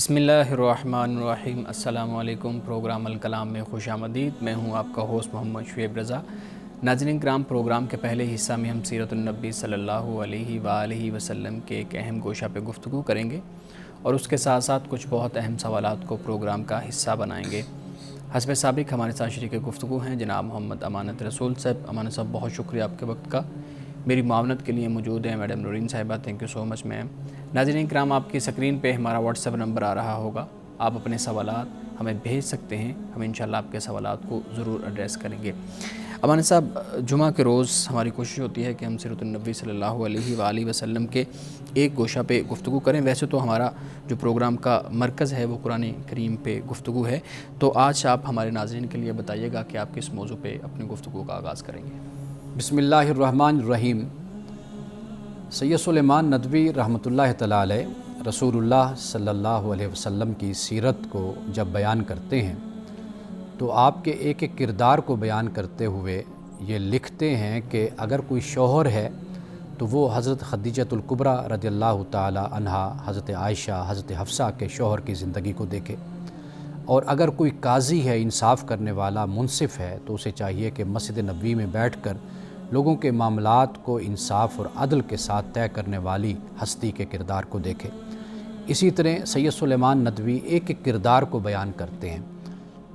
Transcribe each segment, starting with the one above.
بسم اللہ الرحمن الرحیم۔ السلام علیکم۔ پروگرام الکلام میں خوش آمدید۔ میں ہوں آپ کا ہوسٹ محمد شعیب رضا۔ ناظرین کرام، پروگرام کے پہلے حصہ میں ہم سیرت النبی صلی اللہ علیہ وآلہ وسلم کے ایک اہم گوشہ پہ گفتگو کریں گے اور اس کے ساتھ ساتھ کچھ بہت اہم سوالات کو پروگرام کا حصہ بنائیں گے۔ حسب سابق ہمارے ساتھ شریک گفتگو ہیں جناب محمد امانت رسول صاحب۔ امانت صاحب، بہت شکریہ آپ کے وقت کا۔ میری معاونت کے لیے موجود ہیں میڈم نورین صاحبہ۔ تھینک یو سو مچ میم۔ ناظرین کرام، آپ کی اسکرین پہ ہمارا واٹس ایپ نمبر آ رہا ہوگا، آپ اپنے سوالات ہمیں بھیج سکتے ہیں، ہم انشاءاللہ آپ کے سوالات کو ضرور ایڈریس کریں گے۔ امانت صاحب، جمعہ کے روز ہماری کوشش ہوتی ہے کہ ہم سیرت النبی صلی اللہ علیہ وآلہ وسلم کے ایک گوشہ پہ گفتگو کریں۔ ویسے تو ہمارا جو پروگرام کا مرکز ہے وہ قرآن کریم پہ گفتگو ہے، تو آج آپ ہمارے ناظرین کے لیے بتائیے گا کہ آپ کس موضوع پہ اپنی گفتگو کا آغاز کریں گے۔ بسم اللہ الرحمن الرحیم۔ سید سلیمان ندوی رحمۃ اللہ تعالیٰ علیہ رسول اللہ صلی اللہ علیہ وسلم کی سیرت کو جب بیان کرتے ہیں تو آپ کے ایک ایک کردار کو بیان کرتے ہوئے یہ لکھتے ہیں کہ اگر کوئی شوہر ہے تو وہ حضرت خدیجۃ الکبریٰ رضی اللہ تعالیٰ عنہا، حضرت عائشہ، حضرت حفصہ کے شوہر کی زندگی کو دیکھے، اور اگر کوئی قاضی ہے، انصاف کرنے والا، منصف ہے، تو اسے چاہیے کہ مسجد نبوی میں بیٹھ کر لوگوں کے معاملات کو انصاف اور عدل کے ساتھ طے کرنے والی ہستی کے کردار کو دیکھے۔ اسی طرح سید سلیمان ندوی ایک ایک کردار کو بیان کرتے ہیں،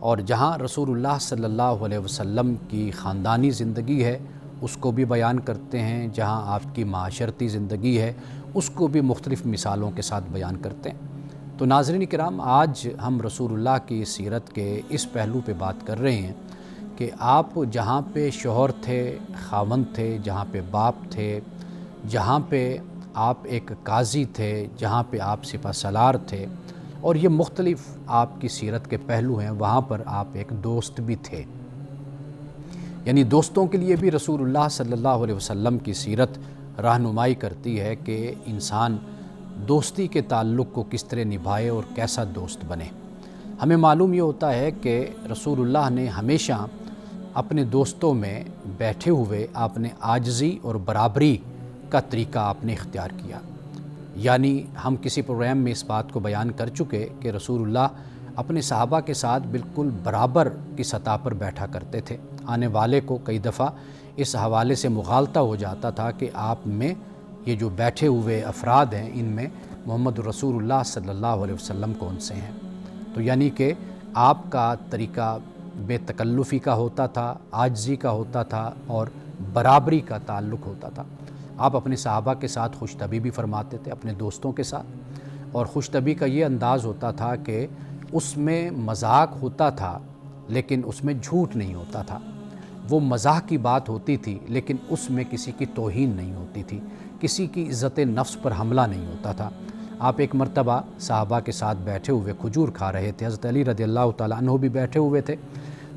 اور جہاں رسول اللہ صلی اللہ علیہ وسلم کی خاندانی زندگی ہے اس کو بھی بیان کرتے ہیں، جہاں آپ کی معاشرتی زندگی ہے اس کو بھی مختلف مثالوں کے ساتھ بیان کرتے ہیں۔ تو ناظرین کرام، آج ہم رسول اللہ کی سیرت کے اس پہلو پہ بات کر رہے ہیں کہ آپ جہاں پہ شوہر تھے، خاوند تھے، جہاں پہ باپ تھے، جہاں پہ آپ ایک قاضی تھے، جہاں پہ آپ سپہ سالار تھے، اور یہ مختلف آپ کی سیرت کے پہلو ہیں، وہاں پر آپ ایک دوست بھی تھے۔ یعنی دوستوں کے لیے بھی رسول اللہ صلی اللہ علیہ وسلم کی سیرت رہنمائی کرتی ہے کہ انسان دوستی کے تعلق کو کس طرح نبھائے اور کیسا دوست بنے۔ ہمیں معلوم یہ ہوتا ہے کہ رسول اللہ نے ہمیشہ اپنے دوستوں میں بیٹھے ہوئے آپ نے عاجزی اور برابری کا طریقہ آپ نے اختیار کیا۔ یعنی ہم کسی پروگرام میں اس بات کو بیان کر چکے کہ رسول اللہ اپنے صحابہ کے ساتھ بالکل برابر کی سطح پر بیٹھا کرتے تھے۔ آنے والے کو کئی دفعہ اس حوالے سے مغالطہ ہو جاتا تھا کہ آپ میں یہ جو بیٹھے ہوئے افراد ہیں ان میں محمد رسول اللہ صلی اللہ علیہ وسلم کون سے ہیں۔ تو یعنی کہ آپ کا طریقہ بے تکلفی کا ہوتا تھا، عاجزی کا ہوتا تھا، اور برابری کا تعلق ہوتا تھا۔ آپ اپنے صحابہ کے ساتھ خوش طبعی فرماتے تھے، اپنے دوستوں کے ساتھ، اور خوش طبعی کا یہ انداز ہوتا تھا کہ اس میں مذاق ہوتا تھا لیکن اس میں جھوٹ نہیں ہوتا تھا۔ وہ مزاح کی بات ہوتی تھی لیکن اس میں کسی کی توہین نہیں ہوتی تھی، کسی کی عزت نفس پر حملہ نہیں ہوتا تھا۔ آپ ایک مرتبہ صحابہ کے ساتھ بیٹھے ہوئے کھجور کھا رہے تھے، حضرت علی رضی اللہ تعالیٰ عنہ بھی بیٹھے ہوئے تھے،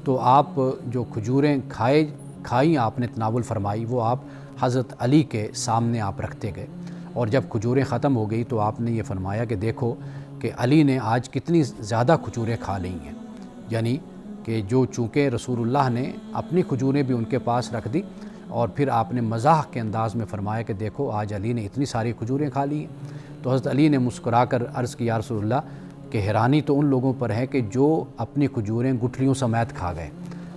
تو آپ جو کھجوریں کھائیں آپ نے تناول فرمائی، وہ آپ حضرت علی کے سامنے آپ رکھتے گئے، اور جب کھجوریں ختم ہو گئی تو آپ نے یہ فرمایا کہ دیکھو کہ علی نے آج کتنی زیادہ کھجوریں کھا لی ہیں۔ یعنی کہ جو چونکہ رسول اللہ نے اپنی کھجوریں بھی ان کے پاس رکھ دی، اور پھر آپ نے مزاح کے انداز میں فرمایا کہ دیکھو آج علی نے اتنی ساری کھجوریں کھا لی ہیں۔ تو حضرت علی نے مسکرا کر عرض کی، یا رسول اللہ، کہ حیرانی تو ان لوگوں پر ہے کہ جو اپنی کھجوریں گٹھلیوں سمیت کھا گئے۔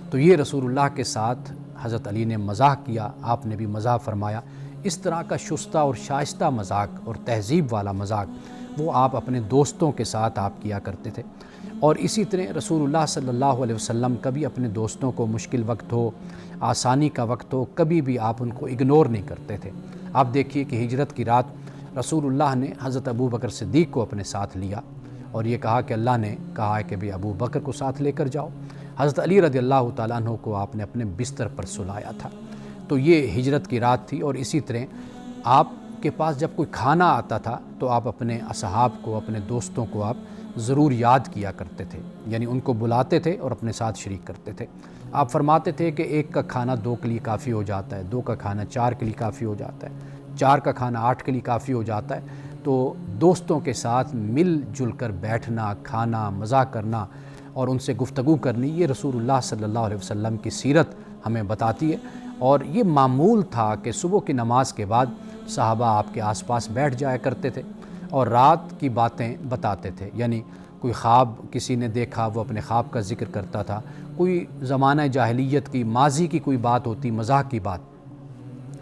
تو یہ رسول اللہ کے ساتھ حضرت علی نے مزاح کیا، آپ نے بھی مزاح فرمایا۔ اس طرح کا شستہ اور شائستہ مذاق اور تہذیب والا مذاق وہ آپ اپنے دوستوں کے ساتھ آپ کیا کرتے تھے۔ اور اسی طرح رسول اللہ صلی اللہ علیہ وسلم کبھی اپنے دوستوں کو مشکل وقت ہو، آسانی کا وقت ہو، کبھی بھی آپ ان کو اگنور نہیں کرتے تھے۔ آپ دیکھیے کہ ہجرت کی رات رسول اللہ نے حضرت ابو بکر صدیق کو اپنے ساتھ لیا، اور یہ کہا کہ اللہ نے کہا ہے کہ بھی ابو بکر کو ساتھ لے کر جاؤ۔ حضرت علی رضی اللہ تعالیٰ عنہ کو آپ نے اپنے بستر پر سلایا تھا۔ تو یہ ہجرت کی رات تھی۔ اور اسی طرح آپ کے پاس جب کوئی کھانا آتا تھا تو آپ اپنے اصحاب کو، اپنے دوستوں کو آپ ضرور یاد کیا کرتے تھے، یعنی ان کو بلاتے تھے اور اپنے ساتھ شریک کرتے تھے۔ آپ فرماتے تھے کہ ایک کا کھانا 2 کے لیے کافی ہو جاتا ہے، 2 کا کھانا 4 کے لیے کافی ہو جاتا ہے، 4 کا کھانا 8 کے لیے کافی ہو جاتا ہے۔ تو دوستوں کے ساتھ مل جل کر بیٹھنا، کھانا، مزاح کرنا اور ان سے گفتگو کرنی، یہ رسول اللہ صلی اللہ علیہ وسلم کی سیرت ہمیں بتاتی ہے۔ اور یہ معمول تھا کہ صبح کی نماز کے بعد صحابہ آپ کے آس پاس بیٹھ جایا کرتے تھے، اور رات کی باتیں بتاتے تھے، یعنی کوئی خواب کسی نے دیکھا وہ اپنے خواب کا ذکر کرتا تھا، کوئی زمانہ جاہلیت کی ماضی کی کوئی بات ہوتی، مزاح کی بات،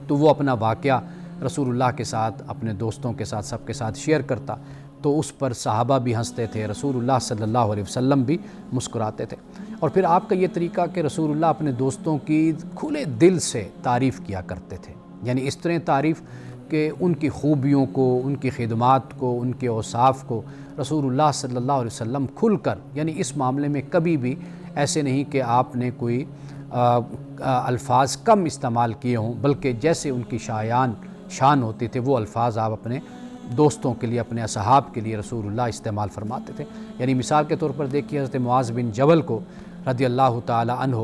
تو وہ اپنا واقعہ رسول اللہ کے ساتھ، اپنے دوستوں کے ساتھ، سب کے ساتھ شیئر کرتا، تو اس پر صحابہ بھی ہنستے تھے، رسول اللہ صلی اللہ علیہ وسلم بھی مسکراتے تھے۔ اور پھر آپ کا یہ طریقہ کہ رسول اللہ اپنے دوستوں کی کھلے دل سے تعریف کیا کرتے تھے، یعنی اس طرح تعریف کہ ان کی خوبیوں کو، ان کی خدمات کو، ان کے اوصاف کو رسول اللہ صلی اللہ علیہ وسلم کھل کر، یعنی اس معاملے میں کبھی بھی ایسے نہیں کہ آپ نے کوئی الفاظ کم استعمال کیے ہوں، بلکہ جیسے ان کی شان ہوتی تھے وہ الفاظ آپ اپنے دوستوں کے لیے، اپنے اصحاب کے لیے رسول اللہ استعمال فرماتے تھے۔ یعنی مثال کے طور پر دیکھیے، حضرت معاذ بن جبل کو رضی اللہ تعالی عنہ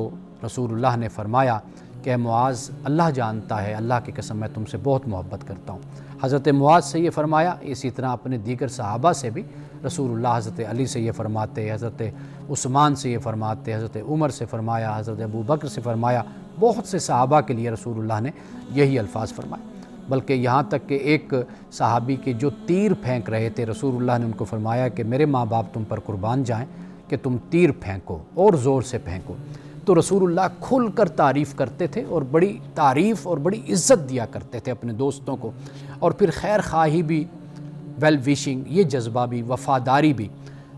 رسول اللہ نے فرمایا کہ اے معاذ، اللہ جانتا ہے، اللہ کی قسم میں تم سے بہت محبت کرتا ہوں۔ حضرت معاذ سے یہ فرمایا، اسی طرح اپنے دیگر صحابہ سے بھی رسول اللہ حضرت علی سے یہ فرماتے، حضرت عثمان سے یہ فرماتے، حضرت عمر سے فرمایا، حضرت ابو بکر سے فرمایا، بہت سے صحابہ کے لیے رسول اللہ نے یہی الفاظ فرمائے۔ بلکہ یہاں تک کہ ایک صحابی کے جو تیر پھینک رہے تھے، رسول اللہ نے ان کو فرمایا کہ میرے ماں باپ تم پر قربان جائیں کہ تم تیر پھینکو اور زور سے پھینکو۔ تو رسول اللہ کھل کر تعریف کرتے تھے اور بڑی تعریف اور بڑی عزت دیا کرتے تھے اپنے دوستوں کو، اور پھر خیر خواہی بھی، ویل ویشنگ، یہ جذبہ بھی، وفاداری بھی۔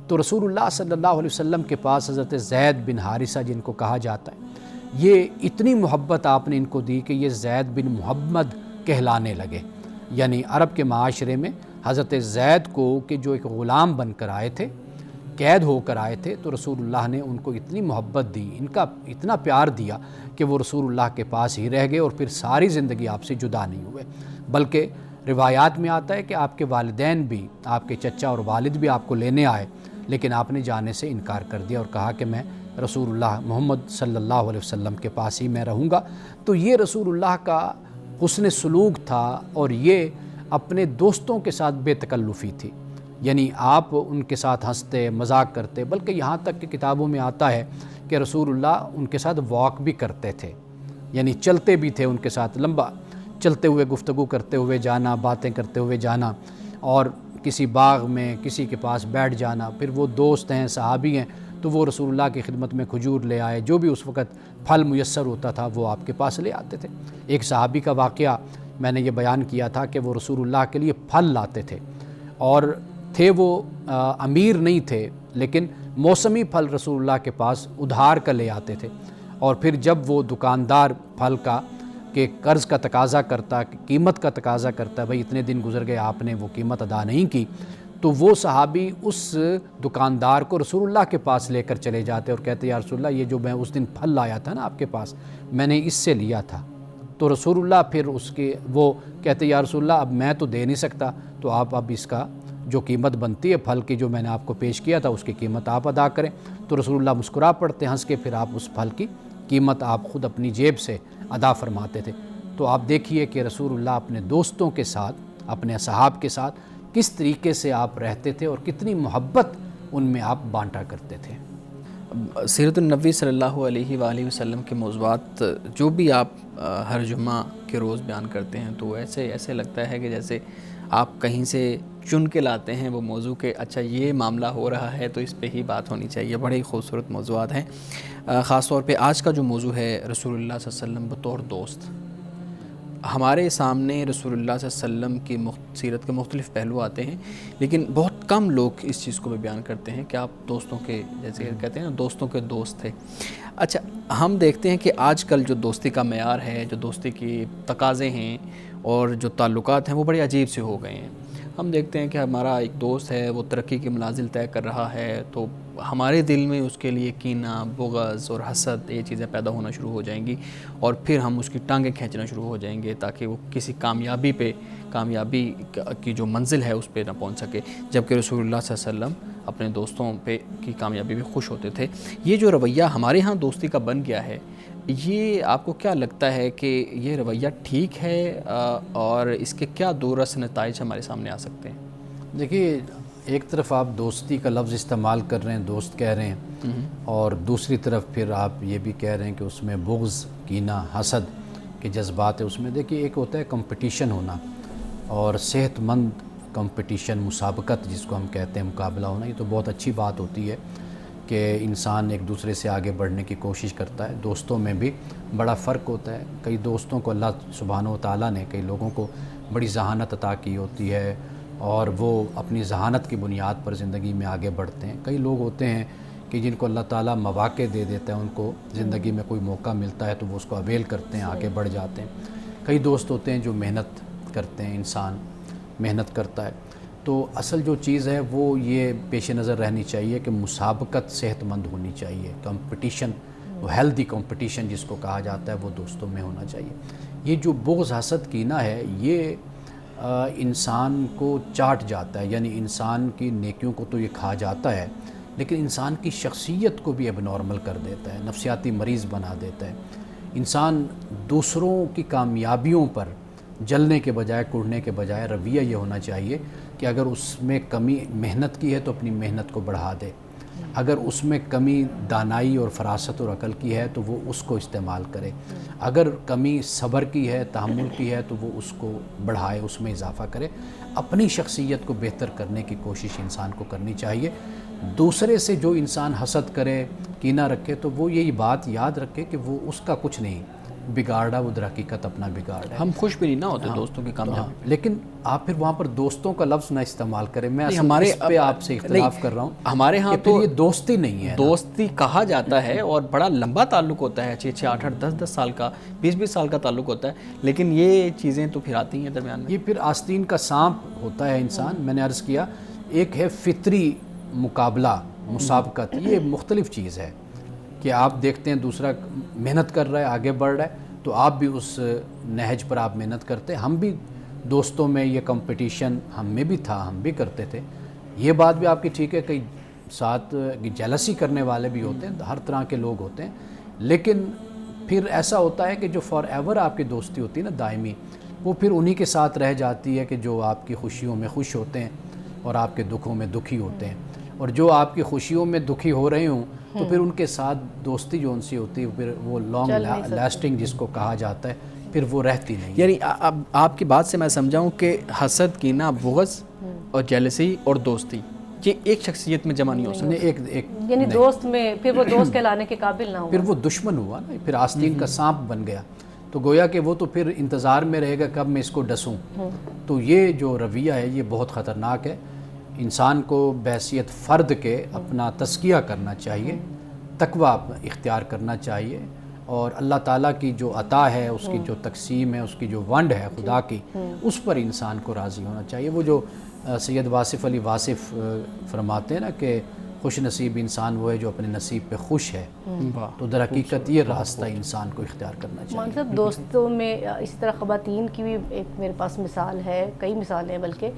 تو رسول اللہ صلی اللہ علیہ وسلم کے پاس حضرت زید بن حارثہ جن کو کہا جاتا ہے، یہ اتنی محبت آپ نے ان کو دی کہ یہ زید بن محمد کہلانے لگے۔ یعنی عرب کے معاشرے میں حضرت زید کو کہ جو ایک غلام بن کر آئے تھے، قید ہو کر آئے تھے، تو رسول اللہ نے ان کو اتنی محبت دی، ان کا اتنا پیار دیا کہ وہ رسول اللہ کے پاس ہی رہ گئے اور پھر ساری زندگی آپ سے جدا نہیں ہوئے۔ بلکہ روایات میں آتا ہے کہ آپ کے والدین بھی، آپ کے چچا اور والد بھی آپ کو لینے آئے، لیکن آپ نے جانے سے انکار کر دیا اور کہا کہ میں رسول اللہ محمد صلی اللہ علیہ وسلم کے پاس ہی میں رہوں گا۔ تو یہ رسول اللہ کا حسن سلوک تھا، اور یہ اپنے دوستوں کے ساتھ بے تکلفی تھی، یعنی آپ ان کے ساتھ ہنستے، مذاق کرتے، بلکہ یہاں تک کہ کتابوں میں آتا ہے کہ رسول اللہ ان کے ساتھ واک بھی کرتے تھے، یعنی چلتے بھی تھے ان کے ساتھ، لمبا چلتے ہوئے گفتگو کرتے ہوئے جانا، باتیں کرتے ہوئے جانا، اور کسی باغ میں کسی کے پاس بیٹھ جانا۔ پھر وہ دوست ہیں، صحابی ہیں، تو وہ رسول اللہ کی خدمت میں کھجور لے آئے، جو بھی اس وقت پھل میسر ہوتا تھا وہ آپ کے پاس لے آتے تھے۔ ایک صحابی کا واقعہ میں نے یہ بیان کیا تھا کہ وہ رسول اللہ کے لیے پھل لاتے تھے، اور تھے وہ امیر نہیں تھے، لیکن موسمی پھل رسول اللہ کے پاس ادھار کا لے آتے تھے، اور پھر جب وہ دکاندار پھل کا کہ قرض کا تقاضا کرتا، قیمت کا تقاضا کرتا، بھئی اتنے دن گزر گئے آپ نے وہ قیمت ادا نہیں کی، تو وہ صحابی اس دکاندار کو رسول اللہ کے پاس لے کر چلے جاتے اور کہتے یا رسول اللہ، یہ جو میں اس دن پھل لایا تھا نا آپ کے پاس، میں نے اس سے لیا تھا۔ تو رسول اللہ پھر وہ کہتے یا رسول اللہ، اب میں تو دے نہیں سکتا، تو آپ اب اس کا جو قیمت بنتی ہے پھل کی، جو میں نے آپ کو پیش کیا تھا، اس کی قیمت آپ ادا کریں۔ تو رسول اللہ مسکرا پڑتے ہنس کے، پھر آپ اس پھل کی قیمت آپ خود اپنی جیب سے ادا فرماتے تھے۔ تو آپ دیکھیے کہ رسول اللہ اپنے دوستوں کے ساتھ، اپنے اصحاب کے ساتھ کس طریقے سے آپ رہتے تھے اور کتنی محبت ان میں آپ بانٹا کرتے تھے۔ سیرت النبی صلی اللہ علیہ وآلہ وسلم کے موضوعات جو بھی آپ ہر جمعہ کے روز بیان کرتے ہیں، تو ایسے لگتا ہے کہ جیسے آپ کہیں سے چن کے لاتے ہیں وہ موضوع کہ اچھا یہ معاملہ ہو رہا ہے تو اس پہ ہی بات ہونی چاہیے۔ بڑے ہی خوبصورت موضوعات ہیں۔ خاص طور پہ آج کا جو موضوع ہے رسول اللہ صلی اللہ علیہ وسلم بطور دوست۔ ہمارے سامنے رسول اللہ صلی اللہ علیہ وسلم کی سیرت کے مختلف پہلو آتے ہیں، لیکن بہت کم لوگ اس چیز کو بھی بیان کرتے ہیں کہ آپ دوستوں کے، جیسے کہتے ہیں نا، دوستوں کے دوست تھے۔ اچھا، ہم دیکھتے ہیں کہ آج کل جو دوستی کا معیار ہے، جو دوستی کی تقاضے ہیں اور جو تعلقات ہیں، وہ بڑے عجیب سے ہو گئے ہیں۔ ہم دیکھتے ہیں کہ ہمارا ایک دوست ہے، وہ ترقی کی منازل طے کر رہا ہے، تو ہمارے دل میں اس کے لیے کینہ، بغض اور حسد، یہ چیزیں پیدا ہونا شروع ہو جائیں گی، اور پھر ہم اس کی ٹانگیں کھینچنا شروع ہو جائیں گے تاکہ وہ کسی کامیابی کی جو منزل ہے اس پہ نہ پہنچ سکے، جبکہ رسول اللہ صلی اللہ علیہ وسلم اپنے دوستوں پہ کی کامیابی بھی خوش ہوتے تھے۔ یہ جو رویہ ہمارے ہاں دوستی کا بن گیا ہے، یہ آپ کو کیا لگتا ہے کہ یہ رویہ ٹھیک ہے، اور اس کے کیا دوررس نتائج ہمارے سامنے آ سکتے ہیں؟ دیکھیے، ایک طرف آپ دوستی کا لفظ استعمال کر رہے ہیں، دوست کہہ رہے ہیں، اور دوسری طرف پھر آپ یہ بھی کہہ رہے ہیں کہ اس میں بغض، کینہ، حسد کے جذبات ہے۔ اس میں دیکھیے، ایک ہوتا ہے کمپٹیشن ہونا، اور صحت مند کمپٹیشن، مسابقت جس کو ہم کہتے ہیں، مقابلہ ہونا، یہ تو بہت اچھی بات ہوتی ہے کہ انسان ایک دوسرے سے آگے بڑھنے کی کوشش کرتا ہے۔ دوستوں میں بھی بڑا فرق ہوتا ہے، کئی دوستوں کو اللہ سبحانہ و تعالیٰ نے کئی لوگوں کو بڑی ذہانت عطا کی ہوتی ہے اور وہ اپنی ذہانت کی بنیاد پر زندگی میں آگے بڑھتے ہیں۔ کئی لوگ ہوتے ہیں کہ جن کو اللہ تعالیٰ مواقع دے دیتا ہے، ان کو زندگی میں کوئی موقع ملتا ہے تو وہ اس کو اویل کرتے ہیں، آگے بڑھ جاتے ہیں۔ کئی دوست ہوتے ہیں جو محنت کرتے ہیں، انسان محنت کرتا ہے۔ تو اصل جو چیز ہے وہ یہ پیش نظر رہنی چاہیے کہ مسابقت صحت مند ہونی چاہیے، کمپٹیشن، وہ ہیلدی کمپٹیشن جس کو کہا جاتا ہے، وہ دوستوں میں ہونا چاہیے۔ یہ جو بغض، حسد، کینہ ہے، یہ انسان کو چاٹ جاتا ہے، یعنی انسان کی نیکیوں کو تو یہ کھا جاتا ہے، لیکن انسان کی شخصیت کو بھی اب نارمل کر دیتا ہے، نفسیاتی مریض بنا دیتا ہے۔ انسان دوسروں کی کامیابیوں پر جلنے کے بجائے، کڑنے کے بجائے رویہ یہ ہونا چاہیے کہ اگر اس میں کمی محنت کی ہے تو اپنی محنت کو بڑھا دے، اگر اس میں کمی دانائی اور فراست اور عقل کی ہے تو وہ اس کو استعمال کرے، اگر کمی صبر کی ہے، تحمل کی ہے تو وہ اس کو بڑھائے، اس میں اضافہ کرے۔ اپنی شخصیت کو بہتر کرنے کی کوشش انسان کو کرنی چاہیے۔ دوسرے سے جو انسان حسد کرے، کینہ رکھے، تو وہ یہی بات یاد رکھے کہ وہ اس کا کچھ نہیں بگاڑا، وہ در حقیقت اپنا بگاڑ ہے۔ ہم خوش بھی نہیں نہ ہوتے دوستوں کی کامیابی، لیکن آپ پھر وہاں پر دوستوں کا لفظ نہ استعمال کریں۔ میں ہمارے اس پہ آپ سے اختلاف کر رہا ہوں، ہمارے ہاں تو یہ دوستی نہیں ہے، دوستی کہا جاتا ہے اور بڑا لمبا تعلق ہوتا ہے، 6 8 10 سال کا، 20 سال کا تعلق ہوتا ہے، لیکن یہ چیزیں تو پھر آتی ہیں درمیان میں۔ یہ پھر آستین کا سانپ ہوتا ہے انسان۔ میں نے عرض کیا، ایک ہے فطری مقابلہ، مسابقت، یہ مختلف چیز ہے کہ آپ دیکھتے ہیں دوسرا محنت کر رہا ہے، آگے بڑھ رہا ہے تو آپ بھی اس نہج پر آپ محنت کرتے۔ ہم بھی دوستوں میں یہ کمپٹیشن ہم میں بھی تھا، ہم بھی کرتے تھے، یہ بات بھی آپ کی ٹھیک ہے۔ کئی ساتھ جیلسی کرنے والے بھی ہوتے ہیں، ہر طرح کے لوگ ہوتے ہیں، لیکن پھر ایسا ہوتا ہے کہ جو فار ایور آپ کی دوستی ہوتی ہے نا، دائمی، وہ پھر انہی کے ساتھ رہ جاتی ہے کہ جو آپ کی خوشیوں میں خوش ہوتے ہیں اور آپ کے دکھوں میں دکھی ہوتے ہیں، اور جو آپ کی خوشیوں میں دکھی ہو رہے ہوں تو پھر ان کے ساتھ دوستی جو ان سے ہوتی ہے پھر وہ لانگ لاسٹنگ جس کو کہا جاتا ہے، پھر وہ رہتی نہیں۔ یعنی اب آپ کی بات سے میں سمجھاؤں کہ حسد، کینہ، بغض اور جیلسی اور دوستی یہ ایک شخصیت میں جمع نہیں ہو سکتی، یعنی دوست میں پھر وہ دوست کہلانے کے قابل نہ ہو، پھر وہ دشمن ہوا نا، پھر آستین کا سانپ بن گیا، تو گویا کہ وہ تو پھر انتظار میں رہے گا کب میں اس کو ڈسوں۔ تو یہ جو رویہ ہے یہ بہت خطرناک ہے۔ انسان کو بحیثیت فرد کے اپنا تزکیہ کرنا چاہیے، تقوی اختیار کرنا چاہیے، اور اللہ تعالیٰ کی جو عطا ہے، اس کی جو تقسیم ہے، اس کی جو ونڈ ہے خدا کی، اس پر انسان کو راضی ہونا چاہیے۔ وہ جو سید واصف علی واصف فرماتے ہیں نا کہ خوش نصیب انسان وہ ہے جو اپنے نصیب پہ خوش ہے، تو در حقیقت یہ راستہ انسان کو اختیار کرنا چاہیے۔ مطلب دوستوں میں اسی طرح خواتین کی بھی ایک میرے پاس مثال ہے، کئی مثالیں بلکہ،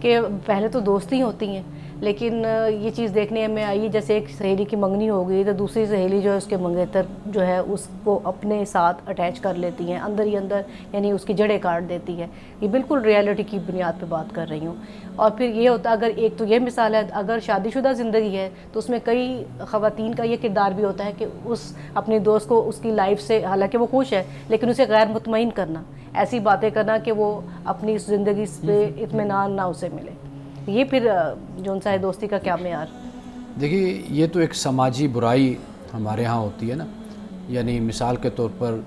کہ پہلے تو دوستی ہوتی ہیں، لیکن یہ چیز دیکھنے میں آئی جیسے ایک سہیلی کی منگنی ہو گئی تو دوسری سہیلی جو ہے اس کے منگیتر جو ہے اس کو اپنے ساتھ اٹیچ کر لیتی ہیں اندر ہی اندر، یعنی اس کی جڑیں کاٹ دیتی ہے۔ یہ بالکل ریالٹی کی بنیاد پہ بات کر رہی ہوں۔ اور پھر یہ ہوتا، اگر ایک تو یہ مثال ہے، اگر شادی شدہ زندگی ہے تو اس میں کئی خواتین کا یہ کردار بھی ہوتا ہے کہ اس اپنے دوست کو اس کی لائف سے، حالانکہ وہ خوش ہے لیکن اسے غیر مطمئن کرنا، ایسی باتیں کرنا کہ وہ اپنی زندگی پہ اطمینان نہ اسے ملے۔ یہ پھر جو ان سا ہے دوستی کا کیا معیار؟ دیکھیے یہ تو ایک سماجی برائی ہمارے ہاں ہوتی ہے نا، یعنی مثال کے طور پر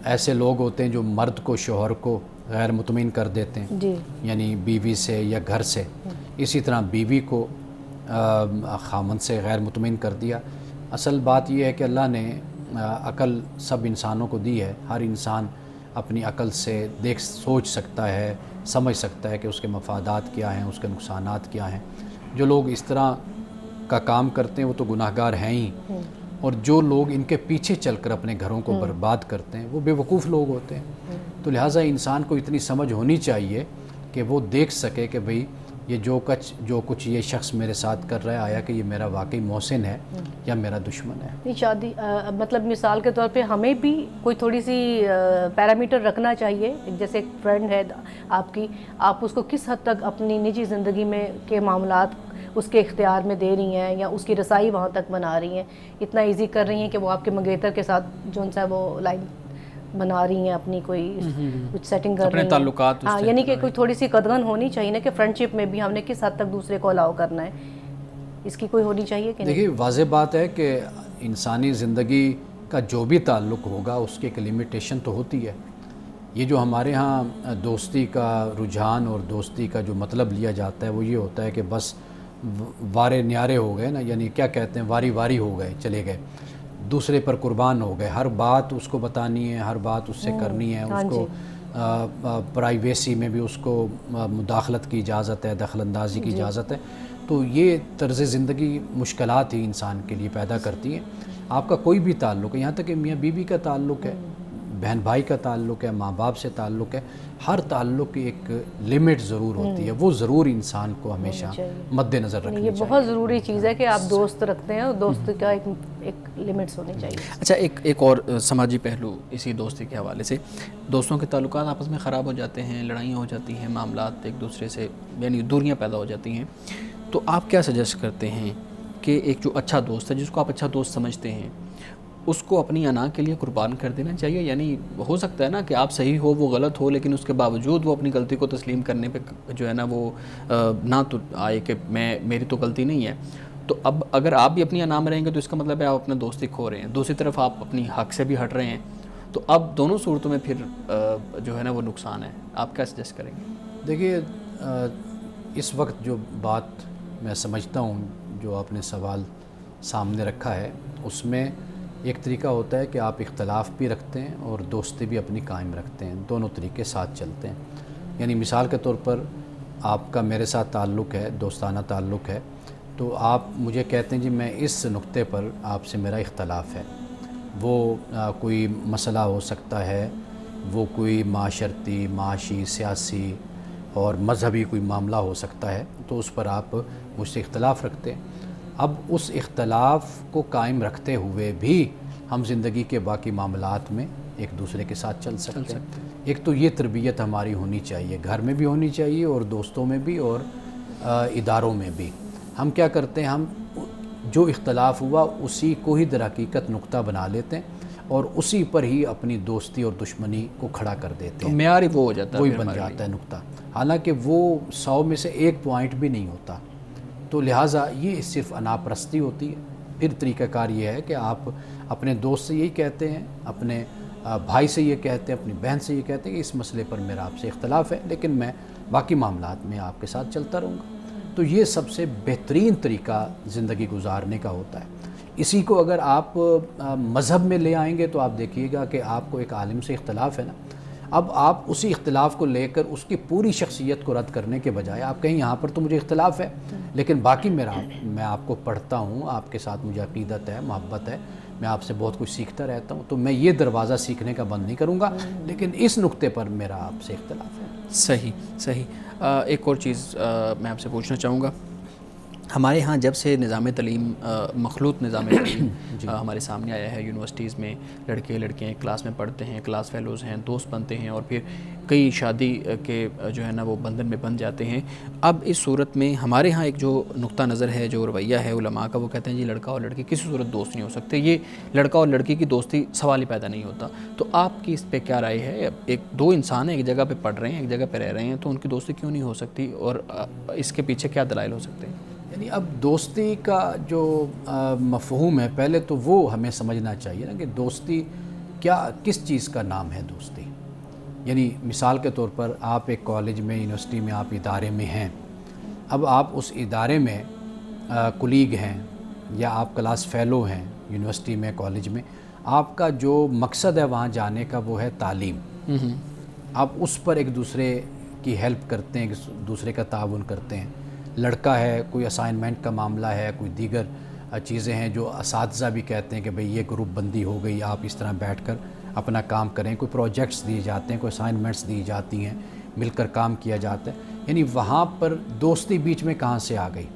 ایسے لوگ ہوتے ہیں جو مرد کو، شوہر کو غیر مطمئن کر دیتے ہیں، جی، یعنی بیوی سے یا گھر سے، اسی طرح بیوی کو خامند سے غیر مطمئن کر دیا۔ اصل بات یہ ہے کہ اللہ نے عقل سب انسانوں کو دی ہے، ہر انسان اپنی عقل سے سوچ سکتا ہے، سمجھ سکتا ہے کہ اس کے مفادات کیا ہیں، اس کے نقصانات کیا ہیں۔ جو لوگ اس طرح کا کام کرتے ہیں وہ تو گناہگار ہیں ہی، اور جو لوگ ان کے پیچھے چل کر اپنے گھروں کو برباد کرتے ہیں وہ بے وقوف لوگ ہوتے ہیں۔ تو لہٰذا انسان کو اتنی سمجھ ہونی چاہیے کہ وہ دیکھ سکے کہ بھئی یہ جو کچھ یہ شخص میرے ساتھ کر رہا ہے، آیا کہ یہ میرا واقعی محسن ہے یا میرا دشمن ہے۔ نہیں، شادی مطلب مثال کے طور پہ ہمیں بھی کوئی تھوڑی سی پیرامیٹر رکھنا چاہیے، جیسے ایک فرینڈ ہے آپ کی، آپ اس کو کس حد تک اپنی نجی زندگی میں کے معاملات اس کے اختیار میں دے رہی ہیں یا اس کی رسائی وہاں تک بنا رہی ہیں، اتنا ایزی کر رہی ہیں کہ وہ آپ کے منگیتر کے ساتھ جو ان سا وہ لائن بنا رہی ہیں اپنی کوئی کچھ سیٹنگ کر رہی ہیں اپنے تعلقات ہاں یعنی کہ کوئی تھوڑی سی قدغن ہونی چاہیے نا کہ فرینڈ شپ میں بھی ہم نے کس حد تک دوسرے کو الاؤ کرنا ہے، اس کی کوئی ہونی چاہیے کہ نہیں؟ دیکھیے واضح بات ہے کہ انسانی زندگی کا جو بھی تعلق ہوگا اس کی ایک لمیٹیشن تو ہوتی ہے. یہ جو ہمارے ہاں دوستی کا رجحان اور دوستی کا جو مطلب لیا جاتا ہے وہ یہ ہوتا ہے کہ بس وارے نیارے ہو گئے نا، یعنی کیا کہتے ہیں، واری واری ہو گئے، چلے گئے، دوسرے پر قربان ہو گئے، ہر بات اس کو بتانی ہے، ہر بات اس سے کرنی ہے، اس کو پرائیویسی میں بھی اس کو مداخلت کی اجازت ہے، دخل اندازی کی اجازت ہے. تو یہ طرز زندگی مشکلات ہی انسان کے لیے پیدا کرتی ہیں. آپ کا کوئی بھی تعلق ہے، یہاں تک کہ میاں بیوی کا تعلق ہے، بہن بھائی کا تعلق ہے، ماں باپ سے تعلق ہے، ہر تعلق کی ایک لمٹ ضرور ہوتی ہے، وہ ضرور انسان کو ہمیشہ مد نظر رکھنی یہ چاہیے. بہت ضروری چیز ہے کہ آپ دوست رکھتے ہیں اور دوست کا ایک لمٹس ہونی چاہیے. اچھا ایک اور سماجی پہلو اسی دوستی کے حوالے سے، دوستوں کے تعلقات آپس میں خراب ہو جاتے ہیں، لڑائیاں ہو جاتی ہیں، معاملات ایک دوسرے سے یعنی دوریاں پیدا ہو جاتی ہیں، تو آپ کیا سجیسٹ کرتے ہیں کہ ایک جو اچھا دوست ہے، جس کو آپ اچھا دوست سمجھتے ہیں، اس کو اپنی انا کے لیے قربان کر دینا چاہیے؟ یعنی ہو سکتا ہے نا کہ آپ صحیح ہو، وہ غلط ہو، لیکن اس کے باوجود وہ اپنی غلطی کو تسلیم کرنے پہ جو ہے نا وہ نہ تو آئے کہ میری تو غلطی نہیں ہے. تو اب اگر آپ بھی اپنی انا میں رہیں گے تو اس کا مطلب ہے آپ اپنا دوستی کھو رہے ہیں، دوسری طرف آپ اپنی حق سے بھی ہٹ رہے ہیں، تو اب دونوں صورتوں میں پھر جو ہے نا وہ نقصان ہے. آپ کیا سجیسٹ کریں گے؟ دیکھیے اس وقت جو بات میں سمجھتا ہوں جو آپ نے سوال سامنے رکھا ہے، اس میں ایک طریقہ ہوتا ہے کہ آپ اختلاف بھی رکھتے ہیں اور دوستی بھی اپنی قائم رکھتے ہیں، دونوں طریقے ساتھ چلتے ہیں. یعنی مثال کے طور پر آپ کا میرے ساتھ تعلق ہے، دوستانہ تعلق ہے، تو آپ مجھے کہتے ہیں جی میں اس نقطے پر آپ سے میرا اختلاف ہے، وہ کوئی مسئلہ ہو سکتا ہے، وہ کوئی معاشرتی، معاشی، سیاسی اور مذہبی کوئی معاملہ ہو سکتا ہے، تو اس پر آپ مجھ سے اختلاف رکھتے ہیں. اب اس اختلاف کو قائم رکھتے ہوئے بھی ہم زندگی کے باقی معاملات میں ایک دوسرے کے ساتھ چل سکتے ہیں. ایک تو یہ تربیت ہماری ہونی چاہیے، گھر میں بھی ہونی چاہیے اور دوستوں میں بھی اور اداروں میں بھی. ہم کیا کرتے ہیں، ہم جو اختلاف ہوا اسی کو ہی در حقیقت نقطہ بنا لیتے ہیں اور اسی پر ہی اپنی دوستی اور دشمنی کو کھڑا کر دیتے ہیں، معیار ہی وہ ہو جاتا ہے، وہی بن جاتا ہے نقطہ، حالانکہ وہ 100 میں سے ایک پوائنٹ بھی نہیں ہوتا. تو لہٰذا یہ صرف انا پرستی ہوتی ہے. پھر طریقہ کار یہ ہے کہ آپ اپنے دوست سے یہی کہتے ہیں، اپنے بھائی سے یہ کہتے ہیں، اپنی بہن سے یہ کہتے ہیں کہ اس مسئلے پر میرا آپ سے اختلاف ہے، لیکن میں باقی معاملات میں آپ کے ساتھ چلتا رہوں گا. تو یہ سب سے بہترین طریقہ زندگی گزارنے کا ہوتا ہے. اسی کو اگر آپ مذہب میں لے آئیں گے تو آپ دیکھیے گا کہ آپ کو ایک عالم سے اختلاف ہے نا، اب آپ اسی اختلاف کو لے کر اس کی پوری شخصیت کو رد کرنے کے بجائے آپ کہیں یہاں پر تو مجھے اختلاف ہے لیکن باقی میں آپ کو پڑھتا ہوں، آپ کے ساتھ مجھے عقیدت ہے، محبت ہے، میں آپ سے بہت کچھ سیکھتا رہتا ہوں، تو میں یہ دروازہ سیکھنے کا بند نہیں کروں گا، لیکن اس نقطے پر میرا آپ سے اختلاف ہے. صحیح. ایک اور چیز میں آپ سے پوچھنا چاہوں گا، ہمارے ہاں جب سے نظام تعلیم مخلوط نظام تعلیم ہمارے سامنے آیا ہے، یونیورسٹیز میں لڑکے لڑکیاں ایک کلاس میں پڑھتے ہیں، کلاس فیلوز ہیں، دوست بنتے ہیں اور پھر کئی شادی کے جو ہے نا وہ بندھن میں بن جاتے ہیں. اب اس صورت میں ہمارے ہاں ایک جو نقطہ نظر ہے، جو رویہ ہے علماء کا، وہ کہتے ہیں جی لڑکا اور لڑکی کسی صورت دوست نہیں ہو سکتے، یہ لڑکا اور لڑکی کی دوستی سوال ہی پیدا نہیں ہوتا. تو آپ کی اس پہ کیا رائے ہے؟ دو انسان ہیں، ایک جگہ پہ پڑھ رہے ہیں، ایک جگہ پہ رہ رہے ہیں، تو ان کی دوستی کیوں نہیں ہو سکتی اور اس کے پیچھے کیا دلائل ہو سکتے ہیں؟ یعنی اب دوستی کا جو مفہوم ہے پہلے تو وہ ہمیں سمجھنا چاہیے نا کہ دوستی کس چیز کا نام ہے دوستی. یعنی مثال کے طور پر آپ ایک کالج میں، یونیورسٹی میں، آپ ادارے میں ہیں، اب آپ اس ادارے میں کولیگ ہیں یا آپ کلاس فیلو ہیں یونیورسٹی میں، کالج میں، آپ کا جو مقصد ہے وہاں جانے کا وہ ہے تعلیم. آپ اس پر ایک دوسرے کی ہیلپ کرتے ہیں، ایک دوسرے کا تعاون کرتے ہیں. لڑکا ہے، کوئی اسائنمنٹ کا معاملہ ہے، کوئی دیگر چیزیں ہیں جو اساتذہ بھی کہتے ہیں کہ بھئی یہ گروپ بندی ہو گئی، آپ اس طرح بیٹھ کر اپنا کام کریں، کوئی پروجیکٹس دیے جاتے ہیں، کوئی اسائنمنٹس دی جاتی ہیں، مل کر کام کیا جاتا ہے. یعنی وہاں پر دوستی بیچ میں کہاں سے آ گئی؟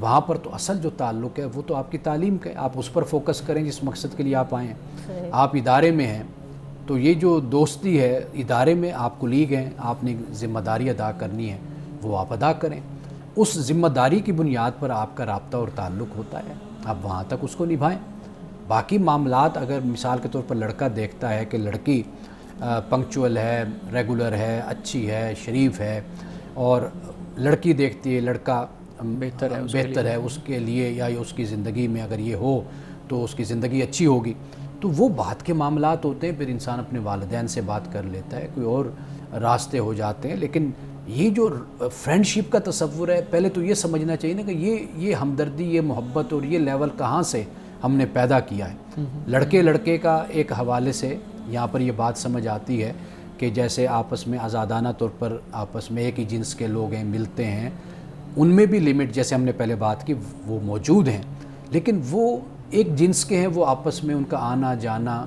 وہاں پر تو اصل جو تعلق ہے وہ تو آپ کی تعلیم کا ہے، آپ اس پر فوکس کریں جس مقصد کے لیے آپ آئے ہیں. آپ ادارے میں ہیں تو یہ جو دوستی ہے، ادارے میں آپ کولیگ ہیں، آپ نے ذمہ داری ادا کرنی ہے، وہ آپ ادا کریں. اس ذمہ داری کی بنیاد پر آپ کا رابطہ اور تعلق ہوتا ہے، آپ وہاں تک اس کو نبھائیں. باقی معاملات اگر مثال کے طور پر لڑکا دیکھتا ہے کہ لڑکی پنکچول ہے، ریگولر ہے، اچھی ہے، شریف ہے، اور لڑکی دیکھتی ہے لڑکا بہتر ہے اس کے لیے، یا اس کی زندگی میں اگر یہ ہو تو اس کی زندگی اچھی ہوگی، تو وہ بات کے معاملات ہوتے ہیں. پھر انسان اپنے والدین سے بات کر لیتا ہے، کوئی اور راستے ہو جاتے ہیں. لیکن یہ جو فرینڈ شپ کا تصور ہے، پہلے تو یہ سمجھنا چاہیے نا کہ یہ ہمدردی، یہ محبت اور یہ لیول کہاں سے ہم نے پیدا کیا ہے. لڑکے کا ایک حوالے سے یہاں پر یہ بات سمجھ آتی ہے کہ جیسے آپس میں آزادانہ طور پر آپس میں ایک ہی جنس کے لوگ ہیں، ملتے ہیں، ان میں بھی لمٹ جیسے ہم نے پہلے بات کی وہ موجود ہیں، لیکن وہ ایک جنس کے ہیں، وہ آپس میں ان کا آنا جانا،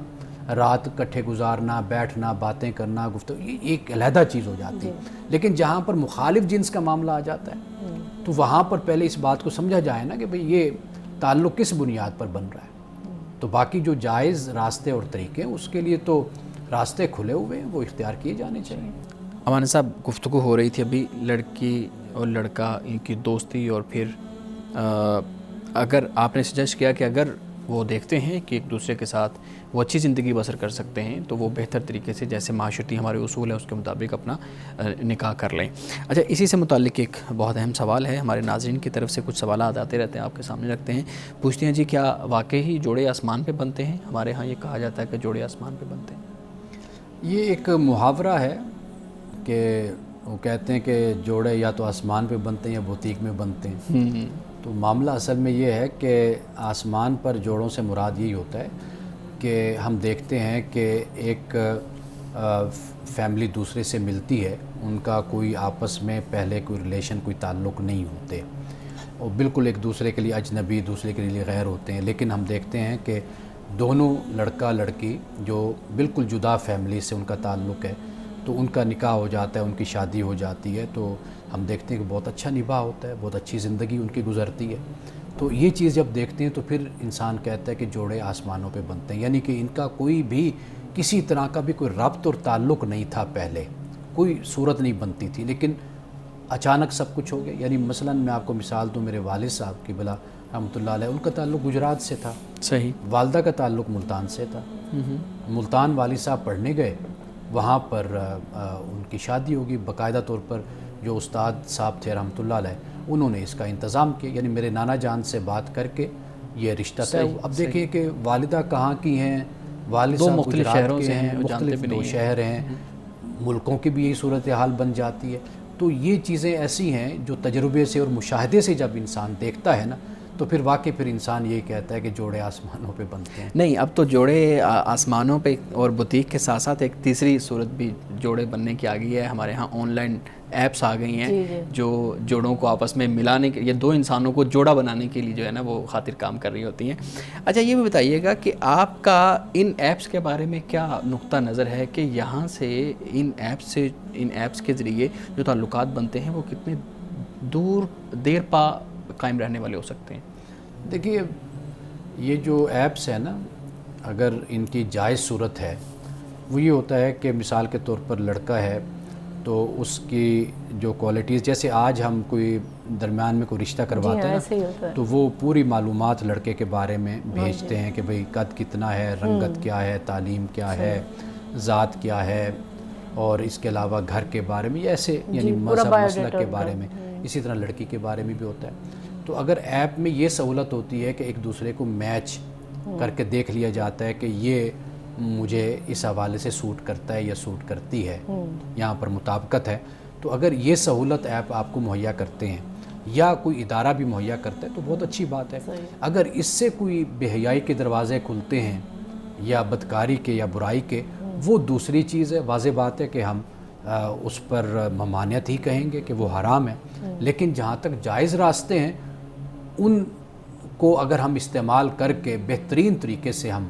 رات کٹھے گزارنا، بیٹھنا، باتیں کرنا، گفتگو، یہ ایک علیحدہ چیز ہو جاتی ہے. لیکن جہاں پر مخالف جنس کا معاملہ آ جاتا ہے تو وہاں پر پہلے اس بات کو سمجھا جائے نا کہ بھئی یہ تعلق کس بنیاد پر بن رہا ہے. تو باقی جو جائز راستے اور طریقے ہیں اس کے لیے تو راستے کھلے ہوئے ہیں، وہ اختیار کیے جانے چاہیے. امان صاحب، گفتگو ہو رہی تھی ابھی لڑکی اور لڑکا ان کی دوستی، اور پھر اگر آپ نے سجیسٹ کیا کہ اگر وہ دیکھتے ہیں کہ ایک دوسرے کے ساتھ وہ اچھی زندگی بسر کر سکتے ہیں تو وہ بہتر طریقے سے جیسے معاشرتی ہمارے اصول ہیں اس کے مطابق اپنا نکاح کر لیں. اچھا، اسی سے متعلق ایک بہت اہم سوال ہے، ہمارے ناظرین کی طرف سے کچھ سوالات آتے رہتے ہیں، آپ کے سامنے رکھتے ہیں. پوچھتے ہیں جی، کیا واقعی جوڑے آسمان پہ بنتے ہیں؟ ہمارے ہاں یہ کہا جاتا ہے کہ جوڑے آسمان پہ بنتے ہیں. یہ ایک محاورہ ہے کہ وہ کہتے ہیں کہ جوڑے یا تو آسمان پہ بنتے ہیں یا بوتیک میں بنتے ہیں. تو معاملہ اصل میں یہ ہے کہ آسمان پر جوڑوں سے مراد یہی ہوتا ہے کہ ہم دیکھتے ہیں کہ ایک فیملی دوسرے سے ملتی ہے، ان کا کوئی آپس میں پہلے کوئی ریلیشن، کوئی تعلق نہیں ہوتے، اور بالکل ایک دوسرے کے لیے اجنبی، دوسرے کے لیے غیر ہوتے ہیں. لیکن ہم دیکھتے ہیں کہ دونوں لڑکا لڑکی جو بالکل جدا فیملی سے ان کا تعلق ہے تو ان کا نکاح ہو جاتا ہے، ان کی شادی ہو جاتی ہے، تو ہم دیکھتے ہیں کہ بہت اچھا نباہ ہوتا ہے، بہت اچھی زندگی ان کی گزرتی ہے. تو یہ چیز جب دیکھتے ہیں تو پھر انسان کہتا ہے کہ جوڑے آسمانوں پہ بنتے ہیں، یعنی کہ ان کا کوئی بھی کسی طرح کا بھی کوئی ربط اور تعلق نہیں تھا، پہلے کوئی صورت نہیں بنتی تھی، لیکن اچانک سب کچھ ہو گیا. یعنی مثلا میں آپ کو مثال دوں، میرے والد صاحب کی بلا رحمۃ اللہ علیہ، ان کا تعلق گجرات سے تھا، صحیح. والدہ کا تعلق ملتان سے تھا. ملتان والد صاحب پڑھنے گئے، وہاں پر ان کی شادی ہوگی. باقاعدہ طور پر جو استاد صاحب تھے رحمۃ اللہ علیہ، انہوں نے اس کا انتظام کیا، یعنی میرے نانا جان سے بات کر کے یہ رشتہ طے. اب دیکھیں کہ والدہ کہاں کی ہیں، والد صاحب مختلف گجرات شہروں کے سے ہیں، مختلف دو شہر ہیں، ملکوں کی بھی یہی صورتحال بن جاتی ہے. تو یہ چیزیں ایسی ہیں جو تجربے سے اور مشاہدے سے جب انسان دیکھتا ہے نا تو پھر واقعی پھر انسان یہی کہتا ہے کہ جوڑے آسمانوں پہ بنتے ہیں. نہیں، اب تو جوڑے آسمانوں پہ اور بوتیک کے ساتھ ساتھ ایک تیسری صورت بھی جوڑے بننے کی آ گئی ہے. ہمارے ہاں آن لائن ایپس آ گئی ہیں جو جوڑوں کو آپس میں ملانے کے، یا دو انسانوں کو جوڑا بنانے کے لیے جو ہے نا وہ خاطر کام کر رہی ہوتی ہیں. اچھا، یہ بھی بتائیے گا کہ آپ کا ان ایپس کے بارے میں کیا نقطہ نظر ہے کہ یہاں سے ان ایپس کے ذریعے جو تعلقات بنتے ہیں وہ کتنے دیر پا قائم رہنے والے ہو سکتے ہیں؟ دیکھیے، یہ جو ایپس ہیں نا، اگر ان کی جائز صورت ہے وہ یہ ہوتا ہے کہ مثال کے طور پر لڑکا ہے تو اس کی جو کوالٹیز، جیسے آج ہم کوئی درمیان میں کوئی رشتہ کرواتے ہیں نا تو وہ پوری معلومات لڑکے کے بارے میں بھیجتے ہیں کہ بھئی قد کتنا ہے، رنگت کیا ہے، تعلیم کیا ہے، ذات کیا ہے، اور اس کے علاوہ گھر کے بارے میں، ایسے یعنی مذہب مسلک کے بارے میں. اسی طرح لڑکی کے بارے میں بھی ہوتا ہے. تو اگر ایپ میں یہ سہولت ہوتی ہے کہ ایک دوسرے کو میچ کر کے دیکھ لیا جاتا ہے کہ یہ مجھے اس حوالے سے سوٹ کرتا ہے یا سوٹ کرتی ہے، یہاں پر مطابقت ہے، تو اگر یہ سہولت ایپ آپ کو مہیا کرتے ہیں یا کوئی ادارہ بھی مہیا کرتا ہے تو بہت اچھی بات ہے. اگر اس سے کوئی بے حیائی کے دروازے کھلتے ہیں یا بدکاری کے یا برائی کے، وہ دوسری چیز ہے. واضح بات ہے کہ ہم اس پر ممانعت ہی کہیں گے کہ وہ حرام ہے. لیکن جہاں تک جائز راستے ہیں ان کو اگر ہم استعمال کر کے بہترین طریقے سے ہم